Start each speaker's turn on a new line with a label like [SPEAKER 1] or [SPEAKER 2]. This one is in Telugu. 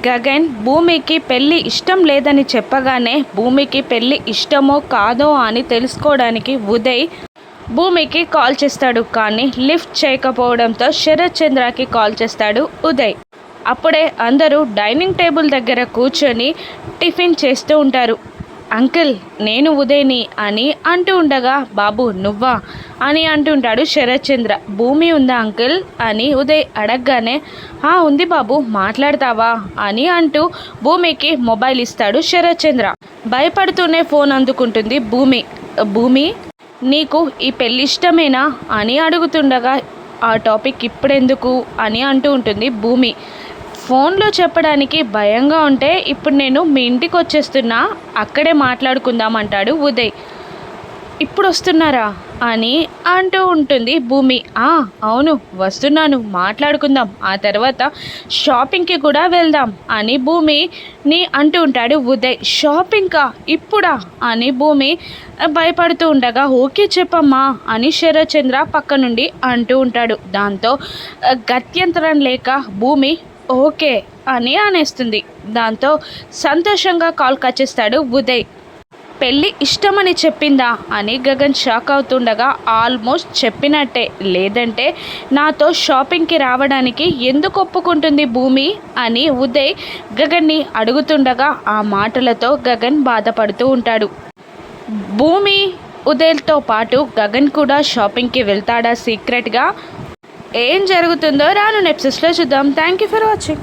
[SPEAKER 1] గగన్ భూమికి పెళ్ళి ఇష్టం లేదని చెప్పగానే భూమికి పెళ్ళి ఇష్టమో కాదో అని తెలుసుకోవడానికి ఉదయ్ భూమికి కాల్ చేస్తాడు. కానీ లిఫ్ట్ చేయకపోవడంతో శరత్ చంద్రకి కాల్ చేస్తాడు ఉదయ్. అప్పుడే అందరూ డైనింగ్ టేబుల్ దగ్గర కూర్చొని టిఫిన్ చేస్తూ ఉంటారు. అంకుల్ నేను ఉదయ్ని అని అంటూ ఉండగా బాబు నువ్వా అని అంటుంటాడు శరత్ చంద్ర. భూమి ఉందా అంకుల్ అని ఉదయ్ అడగగానే ఉంది బాబు మాట్లాడతావా అని అంటూ భూమికి మొబైల్ ఇస్తాడు శరత్ చంద్ర. భయపడుతూనే ఫోన్ అందుకుంటుంది భూమి. భూమి నీకు ఈ పెళ్ళి ఇష్టమేనా అని అడుగుతుండగా ఆ టాపిక్ ఇప్పుడెందుకు అని అంటూ ఉంటుంది భూమి. ఫోన్లో చెప్పడానికి భయంగా ఉంటే ఇప్పుడు నేను మీ ఇంటికి వచ్చేస్తున్నా, అక్కడే మాట్లాడుకుందాం అంటాడు ఉదయ్. ఇప్పుడు వస్తున్నారా అని అంటూ ఉంటుంది భూమి. అవును వస్తున్నాను, మాట్లాడుకుందాం, ఆ తర్వాత షాపింగ్కి కూడా వెళ్దాం అని భూమిని అంటూ ఉంటాడు ఉదయ్. షాపింగ్కా ఇప్పుడా అని భూమి భయపడుతూ ఉండగా ఓకే చెప్పమ్మా అని శరత్ చంద్ర పక్క నుండి అంటూ ఉంటాడు. దాంతో గత్యంతరం లేక భూమి ఓకే అని అనేస్తుంది. దాంతో సంతోషంగా కాల్ కట్ చేస్తాడు ఉదయ్. పెళ్ళి ఇష్టమని చెప్పిందా అని గగన్ షాక్ అవుతుండగా ఆల్మోస్ట్ చెప్పినట్టే, లేదంటే నాతో షాపింగ్కి రావడానికి ఎందుకు ఒప్పుకుంటుంది భూమి అని ఉదయ్ గగన్ని అడుగుతుండగా ఆ మాటలతో గగన్ బాధపడుతూ ఉంటాడు. భూమి ఉదయ్తో పాటు గగన్ కూడా షాపింగ్కి వెళ్తాడా సీక్రెట్గా? ఏం జరుగుతుందో రాను ఎపిసోడ్స్లో చూద్దాం. Thank you for watching.